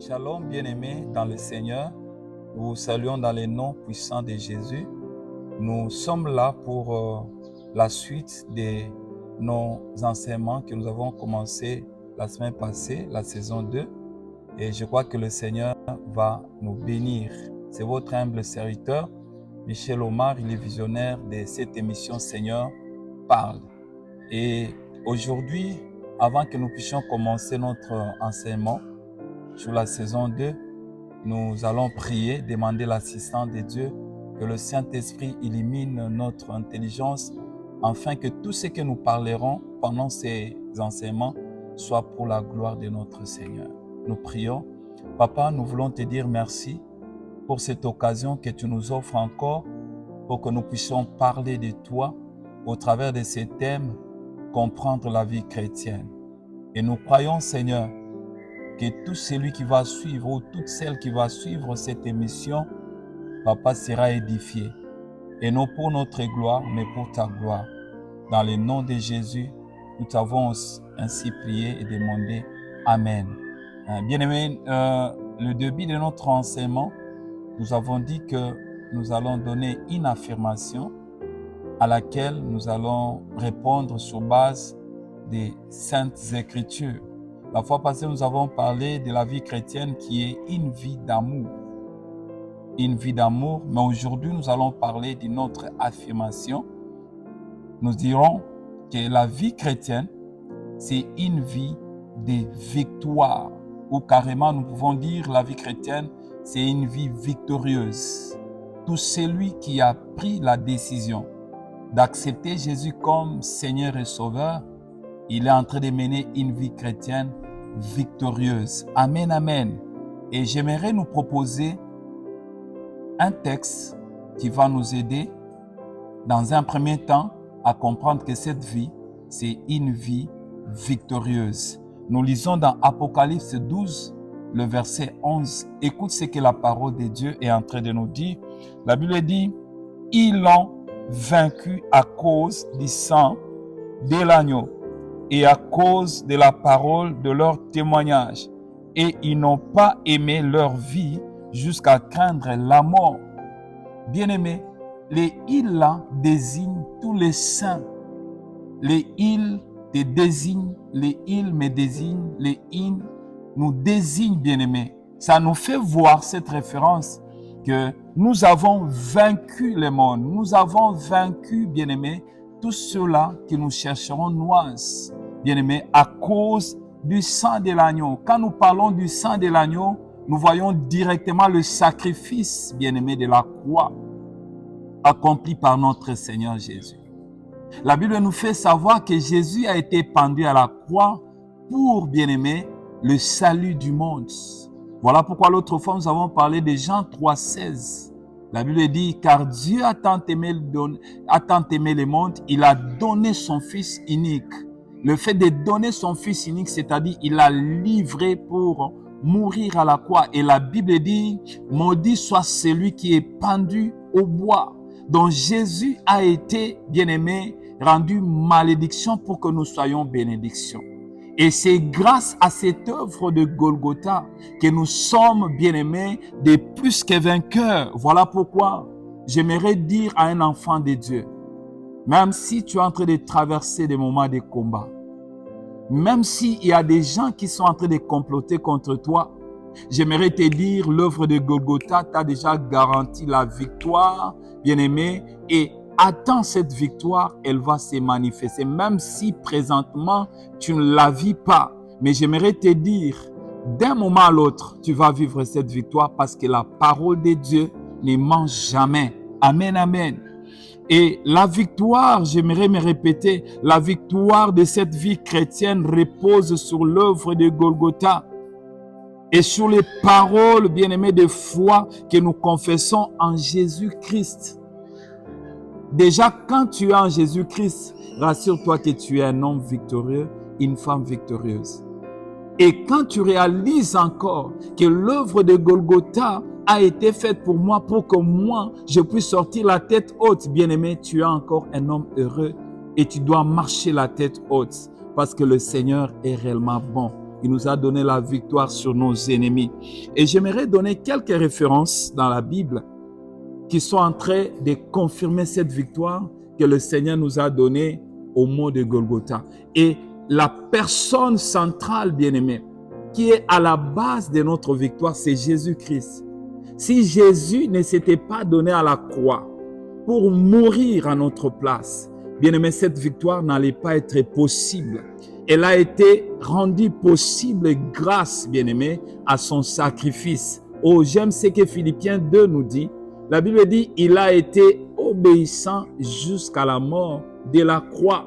Shalom, bien-aimés dans le Seigneur. Nous vous saluons dans les noms puissants de Jésus. Nous sommes là pour la suite de nos enseignements que nous avons commencé la semaine passée, la saison 2. Et je crois que le Seigneur va nous bénir. C'est votre humble serviteur, Michel Omar, il est visionnaire de cette émission Seigneur parle. Et aujourd'hui, avant que nous puissions commencer notre enseignement sur la saison 2, nous allons prier, demander l'assistance de Dieu, que le Saint-Esprit illumine notre intelligence, afin que tout ce que nous parlerons pendant ces enseignements soit pour la gloire de notre Seigneur. Nous prions. Papa, nous voulons te dire merci pour cette occasion que tu nous offres encore, pour que nous puissions parler de toi au travers de ces thèmes, comprendre la vie chrétienne. Et nous croyons, Seigneur, que tout celui qui va suivre ou toute celle qui va suivre cette émission, Papa, sera édifié. Et non pour notre gloire, mais pour ta gloire. Dans le nom de Jésus, nous t'avons ainsi prié et demandé. Amen. Bien-aimés, le début de notre enseignement, nous avons dit que nous allons donner une affirmation à laquelle nous allons répondre sur base des Saintes Écritures. La fois passée, nous avons parlé de la vie chrétienne qui est une vie d'amour. Une vie d'amour, mais aujourd'hui, nous allons parler d'une autre affirmation. Nous dirons que la vie chrétienne, c'est une vie de victoire. Ou carrément, nous pouvons dire la vie chrétienne, c'est une vie victorieuse. Tout celui qui a pris la décision d'accepter Jésus comme Seigneur et Sauveur, il est en train de mener une vie chrétienne victorieuse. Amen, amen. Et j'aimerais nous proposer un texte qui va nous aider dans un premier temps à comprendre que cette vie, c'est une vie victorieuse. Nous lisons dans Apocalypse 12, le verset 11. Écoute ce que la parole de Dieu est en train de nous dire. La Bible dit, « Ils l'ont vaincu à cause du sang de l'agneau et à cause de la parole de leur témoignage. Et ils n'ont pas aimé leur vie jusqu'à craindre la mort. » Bien-aimés, les « ils » là désignent tous les saints. Les « ils » te désignent, les « ils » me désignent, les « ils » nous désignent, bien-aimés. Ça nous fait voir cette référence que nous avons vaincu le monde. Nous avons vaincu, bien-aimés, tous ceux-là que nous chercherons noises, bien-aimés, à cause du sang de l'agneau. Quand nous parlons du sang de l'agneau, nous voyons directement le sacrifice, bien-aimé, de la croix accompli par notre Seigneur Jésus. La Bible nous fait savoir que Jésus a été pendu à la croix pour, bien-aimé, le salut du monde. Voilà pourquoi l'autre fois nous avons parlé de Jean 3,16. La Bible dit, car Dieu a tant aimé le monde, il a donné son Fils unique. Le fait de donner son Fils unique, c'est-à-dire il l'a livré pour mourir à la croix. Et la Bible dit, maudit soit celui qui est pendu au bois. Donc Jésus a été, bien-aimé, rendu malédiction pour que nous soyons bénédiction. Et c'est grâce à cette œuvre de Golgotha que nous sommes, bien-aimés, des plus que vainqueurs. Voilà pourquoi j'aimerais dire à un enfant de Dieu, même si tu es en train de traverser des moments de combat, même s'il y a des gens qui sont en train de comploter contre toi, j'aimerais te dire, l'œuvre de Golgotha t'a déjà garanti la victoire, bien-aimé, et attends cette victoire, elle va se manifester, même si présentement, tu ne la vis pas. Mais j'aimerais te dire, d'un moment à l'autre, tu vas vivre cette victoire parce que la parole de Dieu ne ment jamais. Amen, amen. Et la victoire, j'aimerais me répéter, la victoire de cette vie chrétienne repose sur l'œuvre de Golgotha et sur les paroles, bien-aimées, de foi que nous confessons en Jésus-Christ. Déjà, quand tu es en Jésus-Christ, rassure-toi que tu es un homme victorieux, une femme victorieuse. Et quand tu réalises encore que l'œuvre de Golgotha a été faite pour moi, pour que moi, je puisse sortir la tête haute, bien-aimé, tu es encore un homme heureux et tu dois marcher la tête haute parce que le Seigneur est réellement bon. Il nous a donné la victoire sur nos ennemis. Et j'aimerais donner quelques références dans la Bible qui sont en train de confirmer cette victoire que le Seigneur nous a donnée au mont de Golgotha. Et la personne centrale, bien-aimée, qui est à la base de notre victoire, c'est Jésus-Christ. Si Jésus ne s'était pas donné à la croix pour mourir à notre place, bien-aimé, cette victoire n'allait pas être possible. Elle a été rendue possible grâce, bien-aimé, à son sacrifice. Oh, j'aime ce que Philippiens 2 nous dit. La Bible dit, il a été obéissant jusqu'à la mort de la croix.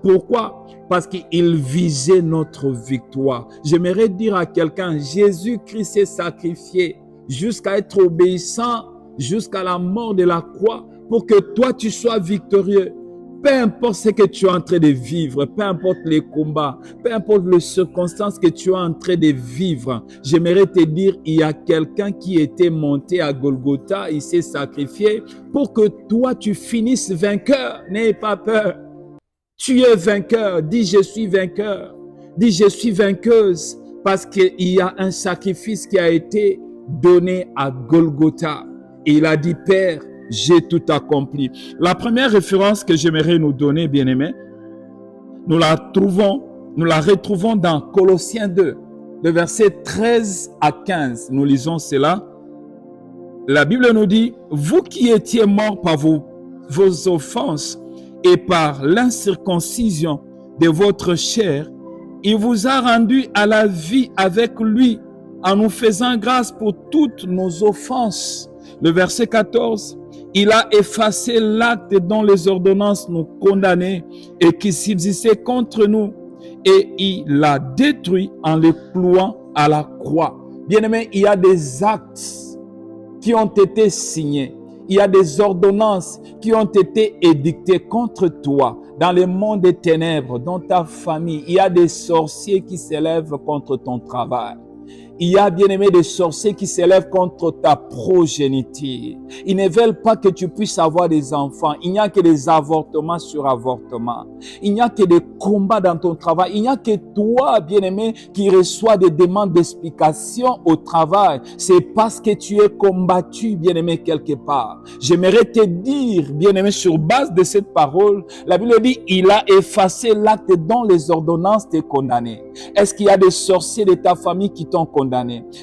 Pourquoi? Parce qu'il visait notre victoire. J'aimerais dire à quelqu'un, Jésus-Christ s'est sacrifié jusqu'à être obéissant, jusqu'à la mort de la croix, pour que toi tu sois victorieux. Peu importe ce que tu es en train de vivre, peu importe les combats, peu importe les circonstances que tu es en train de vivre, j'aimerais te dire, il y a quelqu'un qui était monté à Golgotha, il s'est sacrifié pour que toi tu finisses vainqueur. N'aie pas peur. Tu es vainqueur. Dis, je suis vainqueur. Dis, je suis vainqueuse parce qu'il y a un sacrifice qui a été donné à Golgotha. Et il a dit, Père, j'ai tout accompli. La première référence que j'aimerais nous donner, bien-aimés, nous la retrouvons dans Colossiens 2, le verset 13 à 15. Nous lisons cela. La Bible nous dit, vous qui étiez morts par vos offenses et par l'incirconcision de votre chair, il vous a rendu à la vie avec lui en nous faisant grâce pour toutes nos offenses. Le verset 14, il a effacé l'acte dont les ordonnances nous condamnaient et qui subsistait contre nous, et il l'a détruit en les clouant à la croix. Bien-aimés, il y a des actes qui ont été signés. Il y a des ordonnances qui ont été édictées contre toi dans le monde des ténèbres, dans ta famille. Il y a des sorciers qui s'élèvent contre ton travail. Il y a, bien-aimé, des sorciers qui s'élèvent contre ta progéniture. Ils ne veulent pas que tu puisses avoir des enfants. Il n'y a que des avortements sur avortements. Il n'y a que des combats dans ton travail. Il n'y a que toi, bien-aimé, qui reçois des demandes d'explication au travail. C'est parce que tu es combattu, bien-aimé, quelque part. J'aimerais te dire, bien-aimé, sur base de cette parole, la Bible dit, il a effacé l'acte dont les ordonnances t'ont condamné. Est-ce qu'il y a des sorciers de ta famille qui t'ont condamné?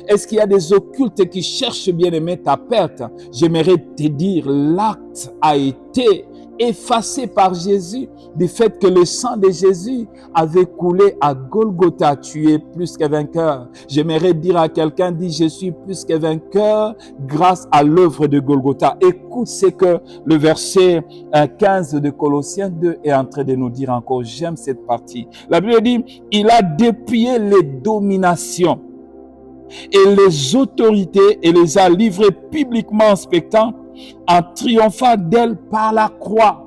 Est-ce qu'il y a des occultes qui cherchent, bien-aimé, ta perte? J'aimerais te dire, l'acte a été effacé par Jésus, du fait que le sang de Jésus avait coulé à Golgotha. Tu es plus que vainqueur. J'aimerais dire à quelqu'un, dis, je suis plus que vainqueur grâce à l'œuvre de Golgotha. Écoute ce que le verset 15 de Colossiens 2 est en train de nous dire encore. J'aime cette partie. La Bible dit, il a dépouillé les dominations et les autorités et les a livrées publiquement en spectacle, en triomphant d'elles par la croix.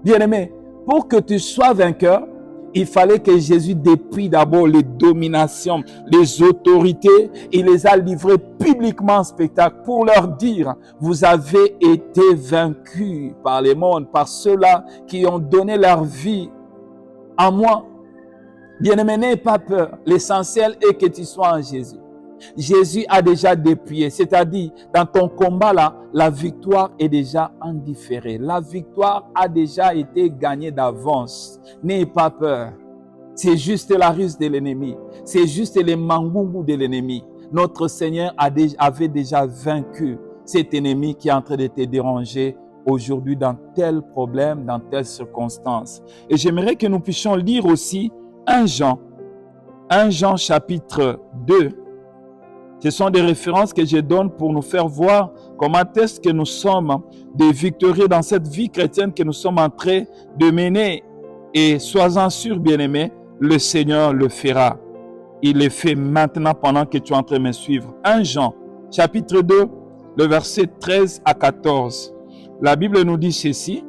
Bien-aimé, pour que tu sois vainqueur, il fallait que Jésus dépouille d'abord les dominations, les autorités, il les a livrées publiquement en spectacle pour leur dire, vous avez été vaincus par les mondes, par ceux-là qui ont donné leur vie à moi. Bien-aimé, n'aie pas peur. L'essentiel est que tu sois en Jésus. Jésus a déjà dépouillé, c'est-à-dire dans ton combat là, la victoire est déjà indifférée. La victoire a déjà été gagnée d'avance. N'aie pas peur. C'est juste la ruse de l'ennemi. C'est juste les mangungu de l'ennemi. Notre Seigneur avait déjà vaincu cet ennemi qui est en train de te déranger aujourd'hui dans tel problème, dans telle circonstance. Et j'aimerais que nous puissions lire aussi 1 Jean chapitre 2. Ce sont des références que je donne pour nous faire voir comment est-ce que nous sommes des victorieux dans cette vie chrétienne que nous sommes en train de mener. Et sois-en sûr, bien-aimé, le Seigneur le fera. Il le fait maintenant pendant que tu es en train de me suivre. 1 Jean, chapitre 2, le verset 13 à 14. La Bible nous dit ceci.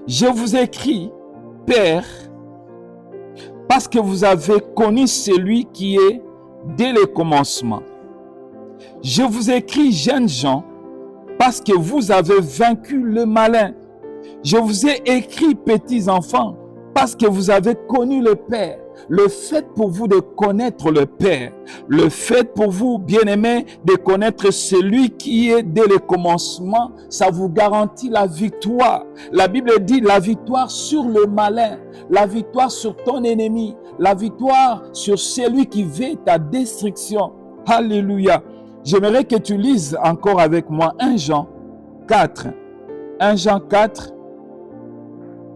Je vous écris, Père, parce que vous avez connu celui qui est dès le commencement. Je vous écris, jeunes gens, parce que vous avez vaincu le malin. Je vous ai écrit, petits enfants, parce que vous avez connu le Père. Le fait pour vous de connaître le Père, le fait pour vous, bien-aimés, de connaître celui qui est dès le commencement, ça vous garantit la victoire. La Bible dit la victoire sur le malin, la victoire sur ton ennemi, la victoire sur celui qui veut ta destruction. Alléluia. J'aimerais que tu lises encore avec moi 1 Jean 4. 1 Jean 4,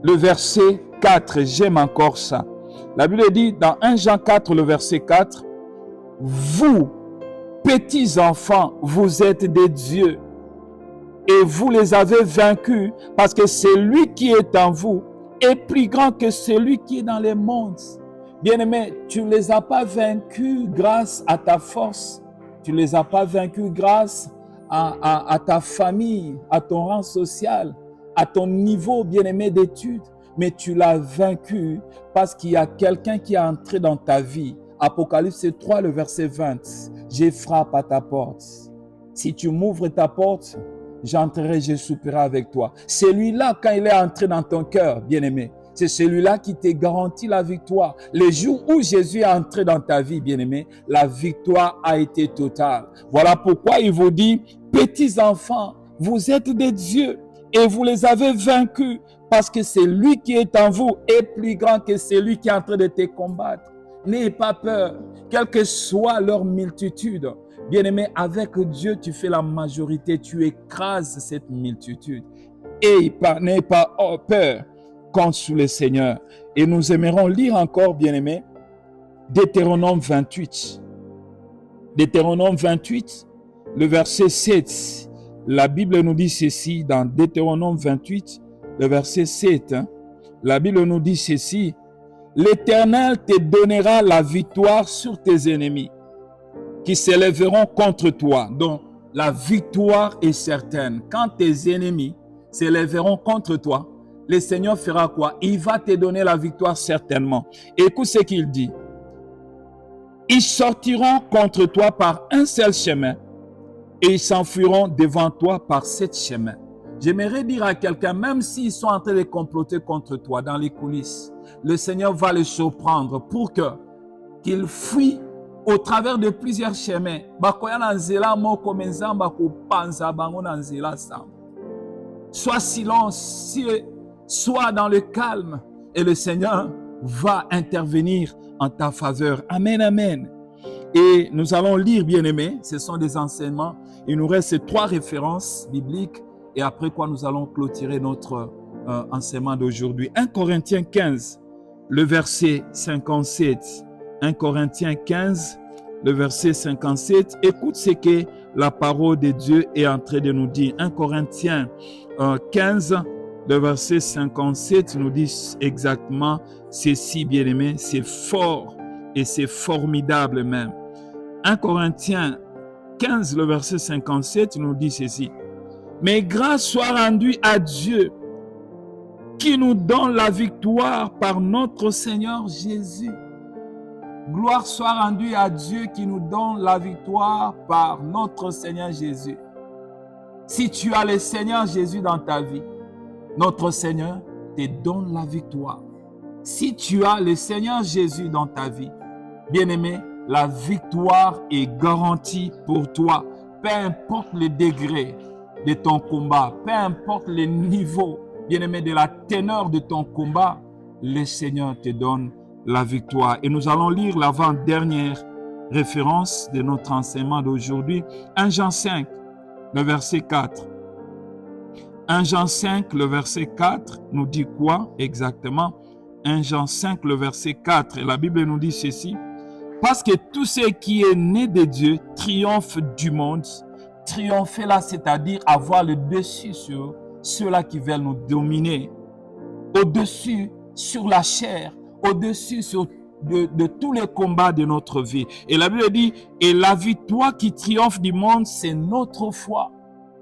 le verset 4. J'aime encore ça. La Bible dit dans 1 Jean 4, le verset 4, « Vous, petits enfants, vous êtes des dieux et vous les avez vaincus parce que celui qui est en vous est plus grand que celui qui est dans les mondes. » Bien-aimé, tu ne les as pas vaincus grâce à ta force. Tu ne les as pas vaincus grâce à ta famille, à ton rang social, à ton niveau, bien-aimé, d'études. Mais tu l'as vaincu parce qu'il y a quelqu'un qui est entré dans ta vie. Apocalypse 3, le verset 20. « Je frappe à ta porte. Si tu m'ouvres ta porte, j'entrerai, je souperai avec toi. » Celui-là, quand il est entré dans ton cœur, bien-aimé, c'est celui-là qui te garantit la victoire. Le jour où Jésus est entré dans ta vie, bien-aimé, la victoire a été totale. Voilà pourquoi il vous dit, petits enfants, vous êtes des dieux et vous les avez vaincus parce que celui qui est en vous est plus grand que celui qui est en train de te combattre. N'aie pas peur, quelle que soit leur multitude. Bien-aimé, avec Dieu, tu fais la majorité, tu écrases cette multitude. Et n'aie pas peur. Compte sur le Seigneur. Et nous aimerons lire encore, bien-aimés, Deutéronome 28. Deutéronome 28, le verset 7. La Bible nous dit ceci dans Deutéronome 28, le verset 7. La Bible nous dit ceci. « L'Éternel te donnera la victoire sur tes ennemis qui s'élèveront contre toi. » Donc, la victoire est certaine. Quand tes ennemis s'élèveront contre toi, le Seigneur fera quoi? Il va te donner la victoire certainement. Écoute ce qu'il dit. Ils sortiront contre toi par un seul chemin et ils s'enfuiront devant toi par 7 chemins. J'aimerais dire à quelqu'un, même s'ils sont en train de comploter contre toi dans les coulisses, le Seigneur va les surprendre pour qu'ils fuient au travers de plusieurs chemins. Sois silencieux, sois dans le calme et le Seigneur va intervenir en ta faveur. Amen, amen. Et nous allons lire, bien-aimés, ce sont des enseignements. Il nous reste 3 références bibliques et après quoi nous allons clôturer notre enseignement d'aujourd'hui. 1 Corinthiens 15, le verset 57. 1 Corinthiens 15, le verset 57. Écoute ce que la parole de Dieu est en train de nous dire. 1 Corinthiens 15, le verset 57 nous dit exactement ceci, bien-aimé. C'est fort et c'est formidable même. 1 Corinthiens 15, le verset 57 nous dit ceci. « Mais grâce soit rendue à Dieu qui nous donne la victoire par notre Seigneur Jésus. » Gloire soit rendue à Dieu qui nous donne la victoire par notre Seigneur Jésus. Si tu as le Seigneur Jésus dans ta vie, notre Seigneur te donne la victoire. Si tu as le Seigneur Jésus dans ta vie, bien-aimé, la victoire est garantie pour toi. Peu importe le degré de ton combat, peu importe le niveau, bien-aimé, de la teneur de ton combat, le Seigneur te donne la victoire. Et nous allons lire l'avant-dernière référence de notre enseignement d'aujourd'hui, 1 Jean 5, le verset 4. 1 Jean 5, le verset 4 nous dit quoi exactement? 1 Jean 5, le verset 4. Et la Bible nous dit ceci. Parce que tout ce qui est né de Dieu triomphe du monde. Triompher là, c'est-à-dire avoir le dessus sur ceux-là qui veulent nous dominer. Au-dessus sur la chair, au-dessus de tous les combats de notre vie. Et la Bible dit, et la victoire qui triomphe du monde, c'est notre foi.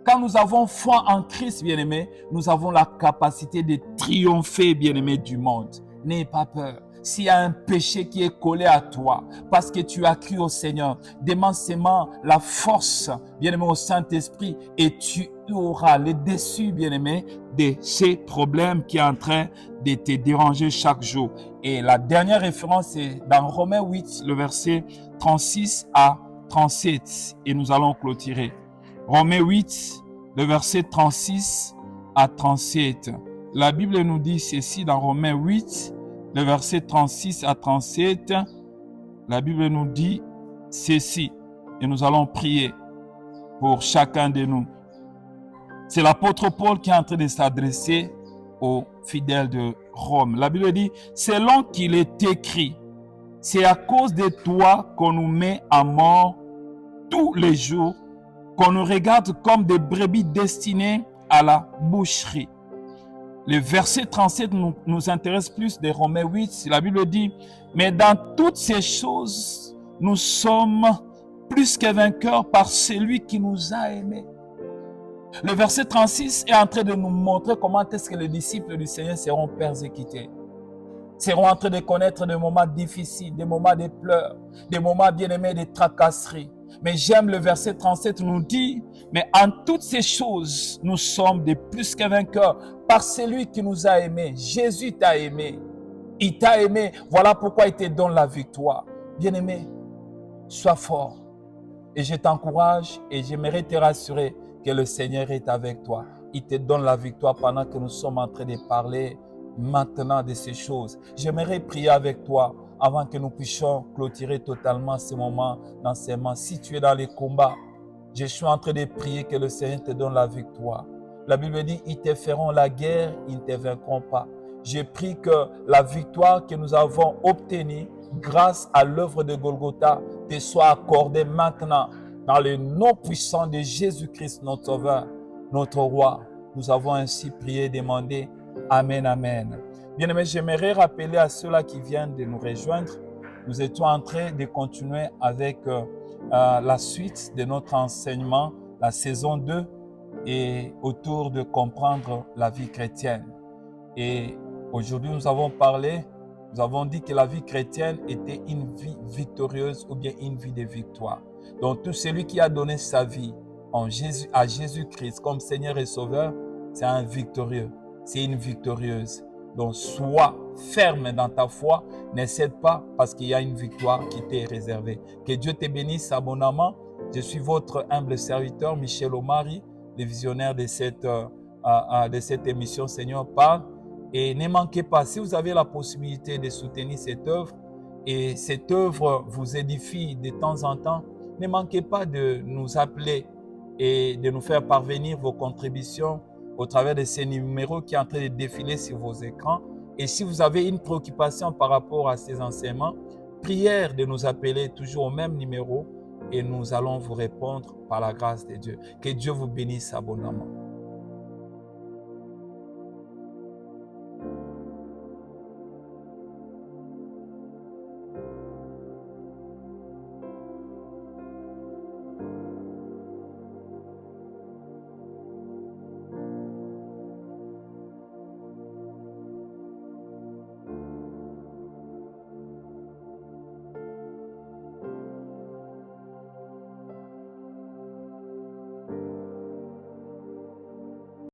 Quand nous avons foi en Christ, bien-aimé, nous avons la capacité de triompher, bien-aimé, du monde. N'ayez pas peur. S'il y a un péché qui est collé à toi, parce que tu as cru au Seigneur, demande seulement la force, bien-aimé, au Saint-Esprit, et tu auras le dessus, bien-aimé, de ces problèmes qui sont en train de te déranger chaque jour. Et la dernière référence est dans Romains 8, le verset 36 à 37. Et nous allons clôturer. Romains 8, le verset 36 à 37. La Bible nous dit ceci dans Romains 8, le verset 36 à 37. La Bible nous dit ceci. Et nous allons prier pour chacun de nous. C'est l'apôtre Paul qui est en train de s'adresser aux fidèles de Rome. La Bible dit, selon qu'il est écrit, c'est à cause de toi qu'on nous met à mort tous les jours, qu'on nous regarde comme des brebis destinées à la boucherie. Le verset 37 nous intéresse plus de Romains 8. La Bible dit, mais dans toutes ces choses, nous sommes plus que vainqueurs par celui qui nous a aimés. Le verset 36 est en train de nous montrer comment est-ce que les disciples du Seigneur seront persécutés. Seront en train de connaître des moments difficiles, des moments de pleurs, des moments bien-aimés de tracasseries. Mais j'aime le verset 37 nous dit, mais en toutes ces choses, nous sommes des plus que vainqueurs par celui qui nous a aimés. Jésus t'a aimé. Il t'a aimé. Voilà pourquoi il te donne la victoire. Bien-aimé, sois fort. Et je t'encourage et j'aimerais te rassurer que le Seigneur est avec toi. Il te donne la victoire pendant que nous sommes en train de parler maintenant de ces choses. J'aimerais prier avec toi avant que nous puissions clôturer totalement ce moment d'enseignement. Si tu es dans les combats, je suis en train de prier que le Seigneur te donne la victoire. La Bible dit, ils te feront la guerre, ils ne te vaincront pas. Je prie que la victoire que nous avons obtenue grâce à l'œuvre de Golgotha te soit accordée maintenant dans le nom puissant de Jésus-Christ, notre Sauveur, notre Roi. Nous avons ainsi prié et demandé. Amen, amen. Bien-aimés, j'aimerais rappeler à ceux-là qui viennent de nous rejoindre, nous étions en train de continuer avec la suite de notre enseignement, la saison 2, et autour de comprendre la vie chrétienne. Et aujourd'hui, nous avons parlé, nous avons dit que la vie chrétienne était une vie victorieuse ou bien une vie de victoire. Donc, tout celui qui a donné sa vie à Jésus-Christ comme Seigneur et Sauveur, c'est un victorieux, c'est une victorieuse. Donc, sois ferme dans ta foi, ne cède pas parce qu'il y a une victoire qui t'est réservée. Que Dieu te bénisse abondamment. Je suis votre humble serviteur, Michel Omari, le visionnaire de cette émission Seigneur parle. Et ne manquez pas, si vous avez la possibilité de soutenir cette œuvre et cette œuvre vous édifie de temps en temps, ne manquez pas de nous appeler et de nous faire parvenir vos contributions au travers de ces numéros qui sont en train de défiler sur vos écrans. Et si vous avez une préoccupation par rapport à ces enseignements, prière de nous appeler toujours au même numéro et nous allons vous répondre par la grâce de Dieu. Que Dieu vous bénisse abondamment.